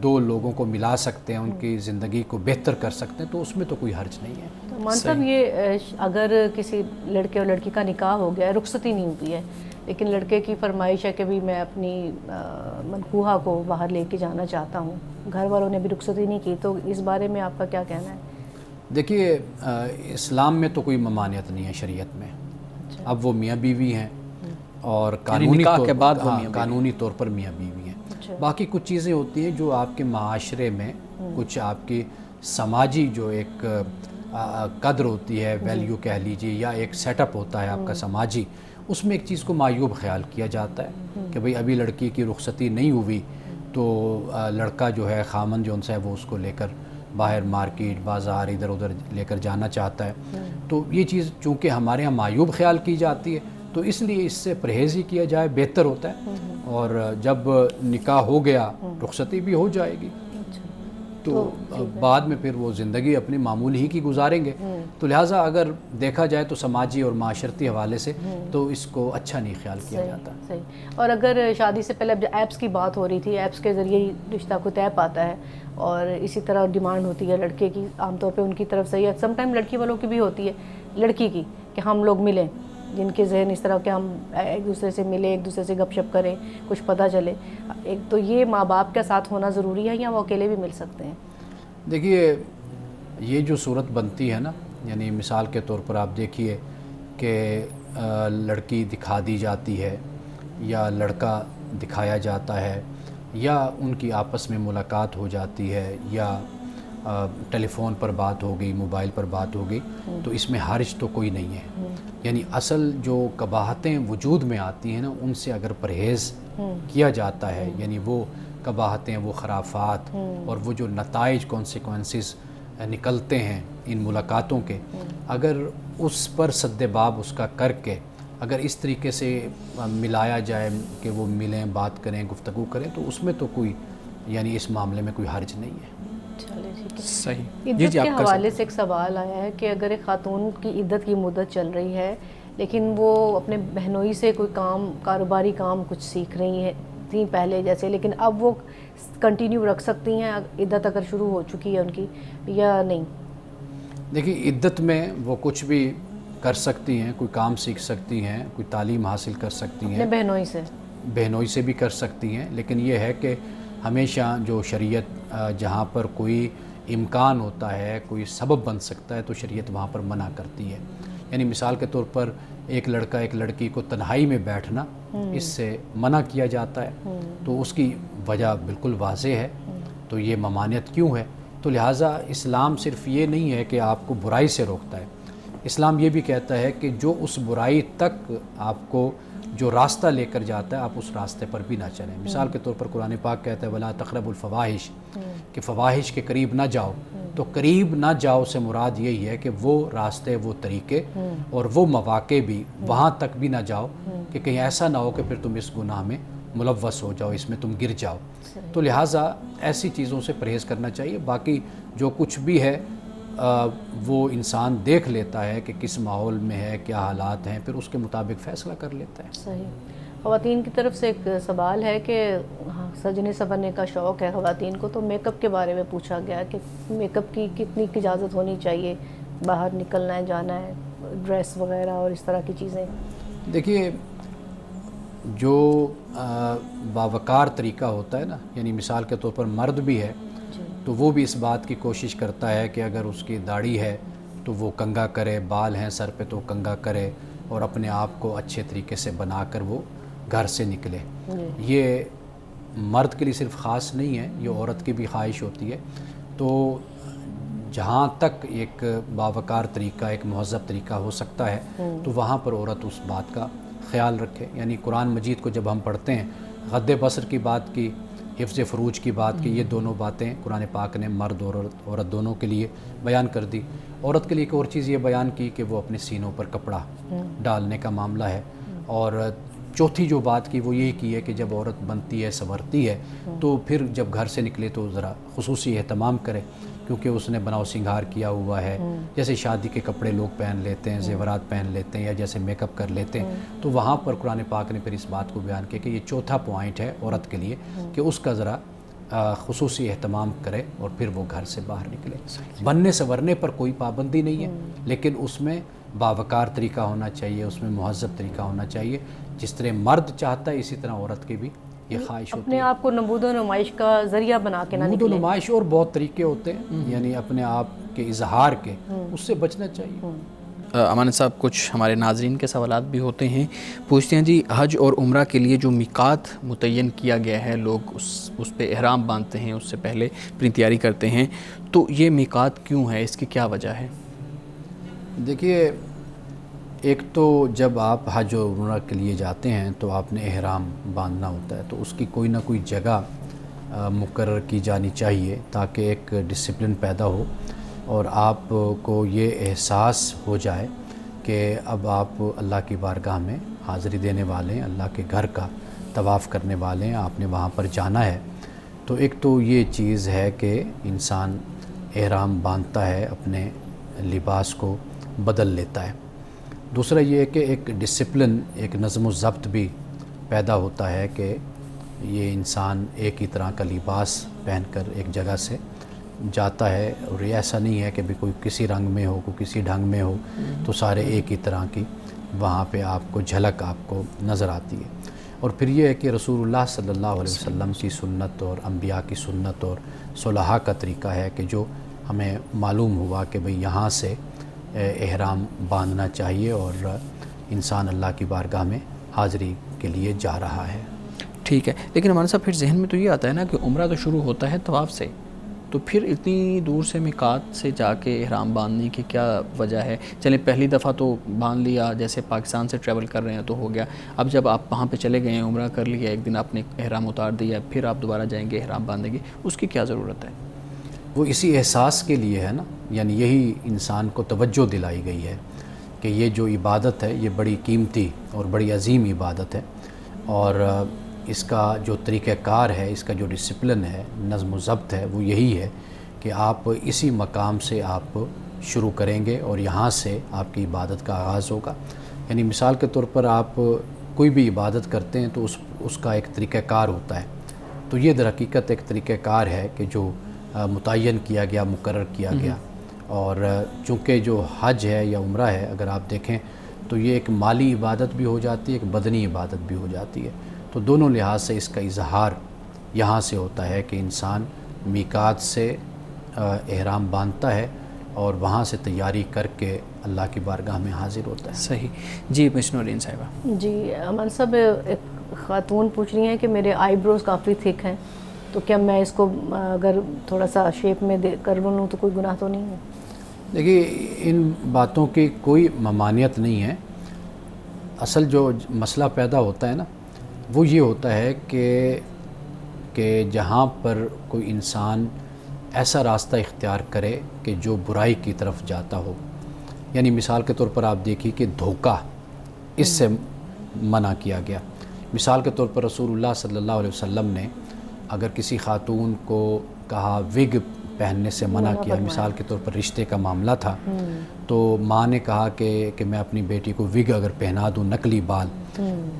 دو لوگوں کو ملا سکتے ہیں، ان کی زندگی کو بہتر کر سکتے ہیں، تو اس میں تو کوئی حرج نہیں ہے. مان صاحب، یہ اگر کسی لڑکے اور لڑکی کا نکاح ہو گیا ہے، رخصتی نہیں ہوئی ہے، لیکن لڑکے کی فرمائش ہے کہ بھی میں اپنی منکوحہ کو باہر لے کے جانا چاہتا ہوں، گھر والوں نے بھی رخصتی نہیں کی، تو اس بارے میں آپ کا کیا کہنا ہے؟ دیکھیے، اسلام میں تو کوئی ممانعت نہیں ہے شریعت میں. اب وہ میاں بیوی ہیں اور قانونی طور پر میاں بیوی ہیں. باقی کچھ چیزیں ہوتی ہیں جو آپ کے معاشرے میں کچھ آپ کی سماجی جو ایک قدر ہوتی ہے، ویلیو کہہ لیجیے، یا ایک سیٹ اپ ہوتا ہے آپ کا سماجی، اس میں ایک چیز کو معیوب خیال کیا جاتا ہے کہ بھئی ابھی لڑکی کی رخصتی نہیں ہوئی تو لڑکا جو ہے خامن جو ان سے ہے وہ اس کو لے کر باہر مارکیٹ بازار ادھر ادھر لے کر جانا چاہتا ہے. تو یہ چیز چونکہ ہمارے ہاں معیوب خیال کی جاتی ہے تو اس لیے اس سے پرہیز ہی کیا جائے بہتر ہوتا ہے. اور جب نکاح ہو گیا رخصتی بھی ہو جائے گی تو بعد میں پھر وہ زندگی اپنی معمولی ہی کی گزاریں گے. تو لہٰذا اگر دیکھا جائے تو سماجی اور معاشرتی حوالے سے تو اس کو اچھا نہیں خیال کیا جاتا. صحیح. اور اگر شادی سے پہلے اب ایپس کی بات ہو رہی تھی، ایپس کے ذریعے ہی رشتہ کو طے پاتا ہے اور اسی طرح ڈیمانڈ ہوتی ہے لڑکے کی عام طور پہ ان کی طرف سے، یا سم ٹائم لڑکی والوں کی بھی ہوتی ہے لڑکی کی کہ ہم لوگ ملیں، جن کے ذہن اس طرح کہ ہم ایک دوسرے سے ملیں، ایک دوسرے سے گپ شپ کریں، کچھ پتہ چلے. ایک تو یہ ماں باپ کے ساتھ ہونا ضروری ہے یا وہ اکیلے بھی مل سکتے ہیں؟ دیکھیے یہ جو صورت بنتی ہے نا، یعنی مثال کے طور پر آپ دیکھیے کہ لڑکی دکھا دی جاتی ہے یا لڑکا دکھایا جاتا ہے یا ان کی آپس میں ملاقات ہو جاتی ہے یا ٹیلی فون پر بات ہو گئی، موبائل پر بات ہو گئی، تو اس میں حرج تو کوئی نہیں ہے. یعنی اصل جو قباحتیں وجود میں آتی ہیں نا ان سے اگر پرہیز کیا جاتا ہے، یعنی وہ قباحتیں، وہ خرافات اور وہ جو نتائج کانسیکوینسز نکلتے ہیں ان ملاقاتوں کے، اگر اس پر سد باب اس کا کر کے اگر اس طریقے سے ملایا جائے کہ وہ ملیں، بات کریں، گفتگو کریں، تو اس میں تو کوئی یعنی اس معاملے میں کوئی حرج نہیں ہے. چلے ٹھیک ہے. صحیح. عدت کے حوالے سے ایک سوال آیا ہے کہ اگر ایک خاتون کی عدت کی مدت چل رہی ہے لیکن وہ اپنے بہنوئی سے کوئی کام، کاروباری کام کچھ سیکھ رہی ہیں تھیں پہلے جیسے، لیکن اب وہ کنٹینیو رکھ سکتی ہیں عدت اگر شروع ہو چکی ہے ان کی یا نہیں؟ دیکھیے عدت میں وہ کچھ بھی کر سکتی ہیں، کوئی کام سیکھ سکتی ہیں، کوئی تعلیم حاصل کر سکتی ہیں، اپنے بہنوئی سے بھی کر سکتی ہیں. لیکن یہ ہے کہ ہمیشہ جو شریعت جہاں پر کوئی امکان ہوتا ہے، کوئی سبب بن سکتا ہے، تو شریعت وہاں پر منع کرتی ہے. یعنی مثال کے طور پر ایک لڑکا ایک لڑکی کو تنہائی میں بیٹھنا اس سے منع کیا جاتا ہے، تو اس کی وجہ بالکل واضح ہے. تو یہ ممانعت کیوں ہے؟ تو لہٰذا اسلام صرف یہ نہیں ہے کہ آپ کو برائی سے روکتا ہے، اسلام یہ بھی کہتا ہے کہ جو اس برائی تک آپ کو جو راستہ لے کر جاتا ہے آپ اس راستے پر بھی نہ چلیں. مثال کے طور پر قرآن پاک کہتا ہے وَلَا تَقْرَبُوا الْفَوَاحِشَ، کہ فواحش کے قریب نہ جاؤ. تو قریب نہ جاؤ سے مراد یہی ہے کہ وہ راستے، وہ طریقے اور وہ مواقع بھی وہاں تک بھی نہ جاؤ کہ کہیں ایسا نہ ہو کہ پھر تم اس گناہ میں ملوث ہو جاؤ، اس میں تم گر جاؤ. تو لہٰذا ایسی چیزوں سے پرہیز کرنا چاہیے. باقی جو کچھ بھی ہے وہ انسان دیکھ لیتا ہے کہ کس ماحول میں ہے، کیا حالات ہیں، پھر اس کے مطابق فیصلہ کر لیتا ہے. صحیح. خواتین کی طرف سے ایک سوال ہے کہ سجنے سنورنے کا شوق ہے خواتین کو، تو میک اپ کے بارے میں پوچھا گیا کہ میک اپ کی کتنی اجازت ہونی چاہیے، باہر نکلنا ہے، جانا ہے، ڈریس وغیرہ اور اس طرح کی چیزیں؟ دیکھیے جو باوقار طریقہ ہوتا ہے نا، یعنی مثال کے طور پر مرد بھی ہے تو وہ بھی اس بات کی کوشش کرتا ہے کہ اگر اس کی داڑھی ہے تو وہ کنگھا کرے، بال ہیں سر پہ تو کنگھا کرے اور اپنے آپ کو اچھے طریقے سے بنا کر وہ گھر سے نکلے. یہ مرد کے لیے صرف خاص نہیں ہے، یہ عورت کی بھی خواہش ہوتی ہے. تو جہاں تک ایک باوقار طریقہ، ایک مہذب طریقہ ہو سکتا ہے تو وہاں پر عورت اس بات کا خیال رکھے. یعنی قرآن مجید کو جب ہم پڑھتے ہیں، غض بصر کی بات کی، حفظ فروج کی بات کی، یہ دونوں باتیں قرآن پاک نے مرد اور عورت دونوں کے لیے بیان کر دی. عورت کے لیے ایک اور چیز یہ بیان کی کہ وہ اپنے سینوں پر کپڑا ڈالنے کا معاملہ ہے. اور چوتھی جو بات کی وہ یہی کی ہے کہ جب عورت بنتی ہے، سنورتی ہے، تو پھر جب گھر سے نکلے تو ذرا خصوصی اہتمام کرے، کیونکہ اس نے بناؤ سنگھار کیا ہوا ہے. جیسے شادی کے کپڑے لوگ پہن لیتے ہیں، زیورات پہن لیتے ہیں، یا جیسے میک اپ کر لیتے ہیں، تو وہاں پر قرآن پاک نے پھر اس بات کو بیان کیا کہ یہ چوتھا پوائنٹ ہے عورت کے لیے کہ اس کا ذرا خصوصی اہتمام کرے اور پھر وہ گھر سے باہر نکلے. بننے سنورنے پر کوئی پابندی نہیں ہے، لیکن اس میں باوقار طریقہ ہونا چاہیے، اس میں مہذب طریقہ ہونا چاہیے. جس طرح مرد چاہتا ہے اسی طرح عورت کی بھی یہ خواہش ہوتی ہے. اپنے آپ کو نمود و نمائش کا ذریعہ بنا کے نہ نکلے. نمود و نمائش اور بہت طریقے ہوتے ہیں، یعنی اپنے آپ کے اظہار کے، اس سے بچنا چاہیے. امانت صاحب کچھ ہمارے ناظرین کے سوالات بھی ہوتے ہیں، پوچھتے ہیں جی حج اور عمرہ کے لیے جو میقات متعین کیا گیا ہے، لوگ اس پہ احرام باندھتے ہیں، اس سے پہلے اپنی تیاری کرتے ہیں، تو یہ میقات کیوں ہے، اس کی کیا وجہ ہے؟ دیکھیے، ایک تو جب آپ حج و عمرہ کے لیے جاتے ہیں تو آپ نے احرام باندھنا ہوتا ہے، تو اس کی کوئی نہ کوئی جگہ مقرر کی جانی چاہیے تاکہ ایک ڈسپلن پیدا ہو اور آپ کو یہ احساس ہو جائے کہ اب آپ اللہ کی بارگاہ میں حاضری دینے والے ہیں، اللہ کے گھر کا طواف کرنے والے ہیں، آپ نے وہاں پر جانا ہے۔ تو ایک تو یہ چیز ہے کہ انسان احرام باندھتا ہے، اپنے لباس کو بدل لیتا ہے۔ دوسرا یہ ہے کہ ایک ڈسپلن، ایک نظم و ضبط بھی پیدا ہوتا ہے کہ یہ انسان ایک ہی طرح کا لباس پہن کر ایک جگہ سے جاتا ہے، اور یہ ایسا نہیں ہے کہ بھی کوئی کسی رنگ میں ہو، کوئی کسی ڈھنگ میں ہو، تو سارے ایک ہی طرح کی وہاں پہ آپ کو جھلک آپ کو نظر آتی ہے۔ اور پھر یہ ہے کہ رسول اللہ صلی اللہ علیہ وسلم کی سنت اور انبیاء کی سنت اور صلحاء کا طریقہ ہے کہ جو ہمیں معلوم ہوا کہ بھئی یہاں سے احرام باندھنا چاہیے اور انسان اللہ کی بارگاہ میں حاضری کے لیے جا رہا ہے۔ ٹھیک ہے، لیکن ہمارے صاحب پھر ذہن میں تو یہ آتا ہے نا کہ عمرہ تو شروع ہوتا ہے طواف سے، تو پھر اتنی دور سے میقات سے جا کے احرام باندھنے کی کیا وجہ ہے؟ چلیں پہلی دفعہ تو باندھ لیا، جیسے پاکستان سے ٹریول کر رہے ہیں تو ہو گیا، اب جب آپ وہاں پہ چلے گئے ہیں، عمرہ کر لیا، ایک دن آپ نے احرام اتار دیا، پھر آپ دوبارہ جائیں گے احرام باندھیں گے، اس کی کیا ضرورت ہے؟ وہ اسی احساس کے لیے ہے نا، یعنی یہی انسان کو توجہ دلائی گئی ہے کہ یہ جو عبادت ہے یہ بڑی قیمتی اور بڑی عظیم عبادت ہے، اور اس کا جو طریقہ کار ہے، اس کا جو ڈسپلن ہے، نظم و ضبط ہے، وہ یہی ہے کہ آپ اسی مقام سے آپ شروع کریں گے اور یہاں سے آپ کی عبادت کا آغاز ہوگا۔ یعنی مثال کے طور پر آپ کوئی بھی عبادت کرتے ہیں تو اس کا ایک طریقہ کار ہوتا ہے، تو یہ در حقیقت ایک طریقہ کار ہے کہ جو متعین کیا گیا، مقرر کیا گیا، اور چونکہ جو حج ہے یا عمرہ ہے اگر آپ دیکھیں تو یہ ایک مالی عبادت بھی ہو جاتی ہے، ایک بدنی عبادت بھی ہو جاتی ہے، تو دونوں لحاظ سے اس کا اظہار یہاں سے ہوتا ہے کہ انسان میقات سے احرام باندھتا ہے اور وہاں سے تیاری کر کے اللہ کی بارگاہ میں حاضر ہوتا ہے۔ صحیح جی، مشن نورین صاحبہ۔ جی امان صاحب، ایک خاتون پوچھ رہی ہیں کہ میرے آئی بروز کافی تھک ہیں، تو کیا میں اس کو اگر تھوڑا سا شیپ میں کر لوں تو کوئی گناہ تو نہیں ہے؟ دیکھیے، ان باتوں کی کوئی ممانعت نہیں ہے، اصل جو مسئلہ پیدا ہوتا ہے نا وہ یہ ہوتا ہے کہ جہاں پر کوئی انسان ایسا راستہ اختیار کرے کہ جو برائی کی طرف جاتا ہو، یعنی مثال کے طور پر آپ دیکھیے کہ دھوکہ اس سے منع کیا گیا۔ مثال کے طور پر رسول اللہ صلی اللہ علیہ وسلم نے اگر کسی خاتون کو کہا وگ پہننے سے منع کیا، مثال کے طور پر رشتے کا معاملہ تھا، تو ماں نے کہا کہ میں اپنی بیٹی کو وگ اگر پہنا دوں، نقلی بال،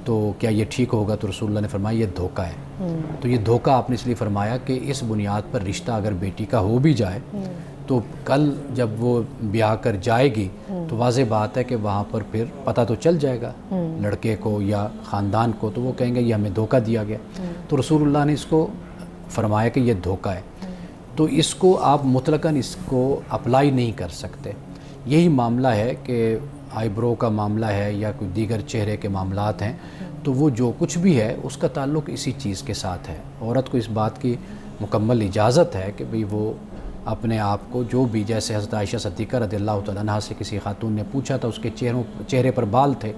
تو کیا یہ ٹھیک ہوگا؟ تو رسول اللہ نے فرمایا یہ دھوکہ ہے۔ تو یہ دھوکہ آپ نے اس لیے فرمایا کہ اس بنیاد پر رشتہ اگر بیٹی کا ہو بھی جائے تو کل جب وہ بیاہ کر جائے گی تو واضح بات ہے کہ وہاں پر پھر پتہ تو چل جائے گا لڑکے کو یا خاندان کو، تو وہ کہیں گے یہ ہمیں دھوکہ دیا گیا۔ تو رسول اللہ نے اس کو فرمایا کہ یہ دھوکہ ہے، تو اس کو آپ مطلقاً اس کو اپلائی نہیں کر سکتے۔ یہی معاملہ ہے کہ آئی برو کا معاملہ ہے یا کوئی دیگر چہرے کے معاملات ہیں، تو وہ جو کچھ بھی ہے اس کا تعلق اسی چیز کے ساتھ ہے۔ عورت کو اس بات کی مکمل اجازت ہے کہ بھئی وہ اپنے آپ کو جو بھی، جیسے حضرت عائشہ صدیقہ رضی اللہ تعالیٰ عنہا سے کسی خاتون نے پوچھا تھا، اس کے چہرے پر بال تھے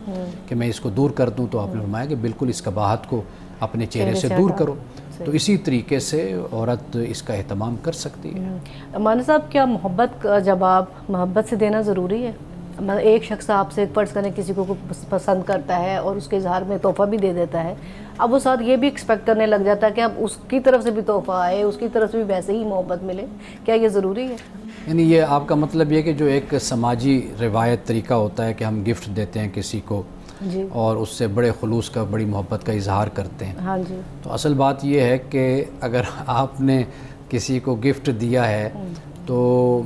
کہ میں اس کو دور کر دوں، تو آپ نے فرمایا کہ بالکل اس قباحت کو اپنے چہرے سے دور کرو۔ تو اسی طریقے سے عورت اس کا اہتمام کر سکتی ہے۔ مولانا صاحب، کیا محبت کا جواب محبت سے دینا ضروری ہے؟ ایک شخص آپ سے فرض کریں کسی کو پسند کرتا ہے اور اس کے اظہار میں تحفہ بھی دے دیتا ہے، اب وہ ساتھ یہ بھی ایکسپیکٹ کرنے لگ جاتا ہے کہ اب اس کی طرف سے بھی تحفہ آئے، اس کی طرف سے بھی ویسے ہی محبت ملے، کیا یہ ضروری ہے؟ یعنی یہ آپ کا مطلب یہ کہ جو ایک سماجی روایت طریقہ ہوتا ہے کہ ہم گفٹ دیتے ہیں کسی کو جی، اور اس سے بڑے خلوص کا، بڑی محبت کا اظہار کرتے ہیں، ہاں جی، تو اصل بات یہ ہے کہ اگر آپ نے کسی کو گفٹ دیا ہے تو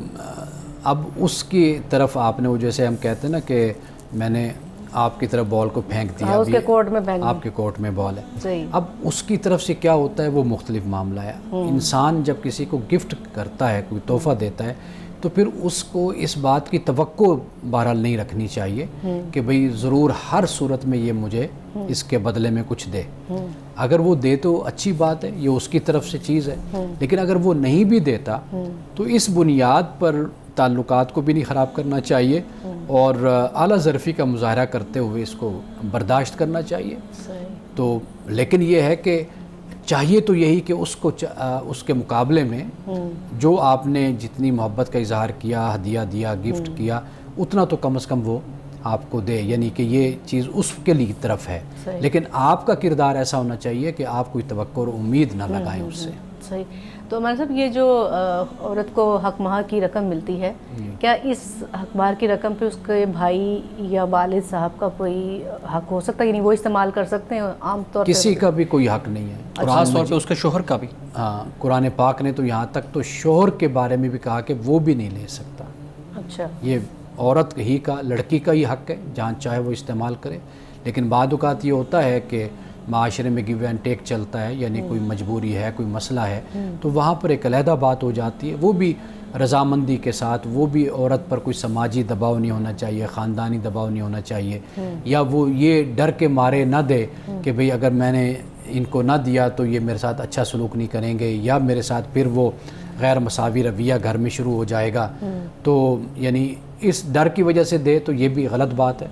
اب اس کی طرف آپ نے، وہ جیسے ہم کہتے ہیں نا کہ میں نے آپ کی طرف بال کو پھینک دیا، اس کے کورٹ میں پھینک آپ کے کورٹ میں بال ہے، صحیح، اب اس کی طرف سے کیا ہوتا ہے وہ مختلف معاملہ ہے۔ انسان جب کسی کو گفٹ کرتا ہے، کوئی تحفہ دیتا ہے، تو پھر اس کو اس بات کی توقع بہرحال نہیں رکھنی چاہیے کہ بھئی ضرور ہر صورت میں یہ مجھے اس کے بدلے میں کچھ دے. اگر وہ دے تو اچھی بات ہے، یہ اس کی طرف سے چیز ہے، لیکن اگر وہ نہیں بھی دیتا تو اس بنیاد پر تعلقات کو بھی نہیں خراب کرنا چاہیے اور اعلیٰ ظرفی کا مظاہرہ کرتے ہوئے اس کو برداشت کرنا چاہیے. تو لیکن یہ ہے کہ چاہیے تو یہی کہ اس کے مقابلے میں جو آپ نے جتنی محبت کا اظہار کیا، ہدیہ دیا، گفٹ کیا، اتنا تو کم از کم وہ آپ کو دے، یعنی کہ یہ چیز اس کے لیے طرف ہے. لیکن آپ کا کردار ایسا ہونا چاہیے کہ آپ کوئی توقع اور امید نہ لگائیں اس سے. صحیح. تو ہمارے صاحب یہ جو عورت کو حق مہر کی رقم ملتی ہے، کیا اس حق مہر کی رقم پہ اس کے بھائی یا والد صاحب کا کوئی حق ہو سکتا ہے؟ یعنی وہ استعمال کر سکتے ہیں عام طور پہ؟ کسی کا بھی کوئی حق نہیں ہے، خاص طور پہ اس کے شوہر کا بھی. ہاں، قرآن پاک نے تو یہاں تک تو شوہر کے بارے میں بھی کہا کہ وہ بھی نہیں لے سکتا. اچھا. یہ عورت ہی کا، لڑکی کا ہی حق ہے، جہاں چاہے وہ استعمال کرے. لیکن بعض اوقات یہ ہوتا ہے کہ معاشرے میں گیو اینڈ ٹیک چلتا ہے، یعنی کوئی مجبوری ہے، کوئی مسئلہ ہے، تو وہاں پر ایک علیحدہ بات ہو جاتی ہے، وہ بھی رضامندی کے ساتھ. وہ بھی عورت پر کوئی سماجی دباؤ نہیں ہونا چاہیے، خاندانی دباؤ نہیں ہونا چاہیے، یا وہ یہ ڈر کے مارے نہ دے کہ بھئی اگر میں نے ان کو نہ دیا تو یہ میرے ساتھ اچھا سلوک نہیں کریں گے، یا میرے ساتھ پھر وہ غیر مساوی رویہ گھر میں شروع ہو جائے گا. تو یعنی اس ڈر کی وجہ سے دے تو یہ بھی غلط بات ہے.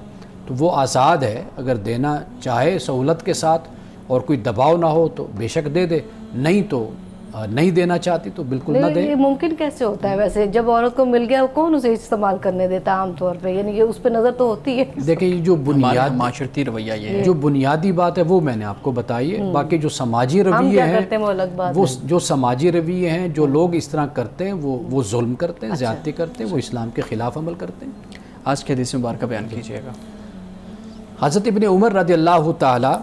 تو وہ آزاد ہے، اگر دینا چاہے سہولت کے ساتھ اور کوئی دباؤ نہ ہو تو بے شک دے دے، نہیں تو نہیں دینا چاہتی تو بالکل نہ دے. یہ ممکن کیسے ہوتا ہے ویسے؟ جب عورت کو مل گیا کون اسے استعمال کرنے دیتا عام طور پہ؟ یعنی کہ اس پہ نظر تو ہوتی ہے. دیکھیں یہ جو معاشرتی رویہ یہ ہے، جو بنیادی بات ہے وہ میں نے آپ کو بتائی ہے. باقی جو سماجی رویے ہیں وہ الگ بات. وہ جو سماجی رویے ہیں، جو لوگ اس طرح کرتے ہیں وہ ظلم کرتے ہیں، زیادتی کرتے ہیں، وہ اسلام کے خلاف عمل کرتے ہیں. آج کے حدیث مبارکہ بیان کیجیے گا. حضرت ابن عمر رضی اللہ تعالی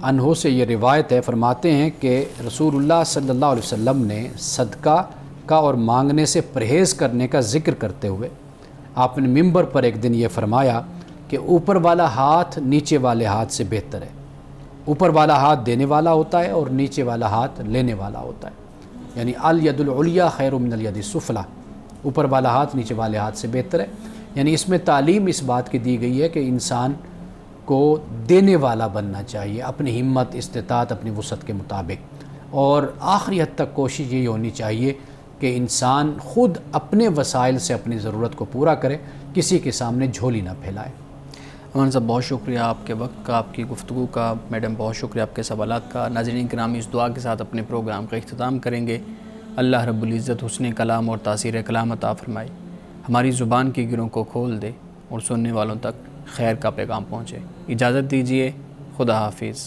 عنہ سے یہ روایت ہے، فرماتے ہیں کہ رسول اللہ صلی اللہ علیہ وسلم نے صدقہ کا اور مانگنے سے پرہیز کرنے کا ذکر کرتے ہوئے آپ نے ممبر پر ایک دن یہ فرمایا کہ اوپر والا ہاتھ نیچے والے ہاتھ سے بہتر ہے. اوپر والا ہاتھ دینے والا ہوتا ہے اور نیچے والا ہاتھ لینے والا ہوتا ہے. یعنی الید العلیٰ خیر من الید السفلیٰ، اوپر والا ہاتھ نیچے والے ہاتھ سے بہتر ہے. یعنی اس میں تعلیم اس بات کی دی گئی ہے کہ انسان کو دینے والا بننا چاہیے، اپنی ہمت، استطاعت، اپنی وسعت کے مطابق. اور آخری حد تک کوشش یہی ہونی چاہیے کہ انسان خود اپنے وسائل سے اپنی ضرورت کو پورا کرے، کسی کے سامنے جھولی نہ پھیلائے. امان صاحب بہت شکریہ آپ کے وقت کا، آپ کی گفتگو کا. میڈم بہت شکریہ آپ کے سوالات کا. ناظرین کرام، اس دعا کے ساتھ اپنے پروگرام کا اختتام کریں گے. اللہ رب العزت حسن کلام اور تاثیر کلام عطا فرمائے، ہماری زبان کی گروں کو کھول دے اور سننے والوں تک خیر کا پیغام پہنچے. اجازت دیجیے، خدا حافظ.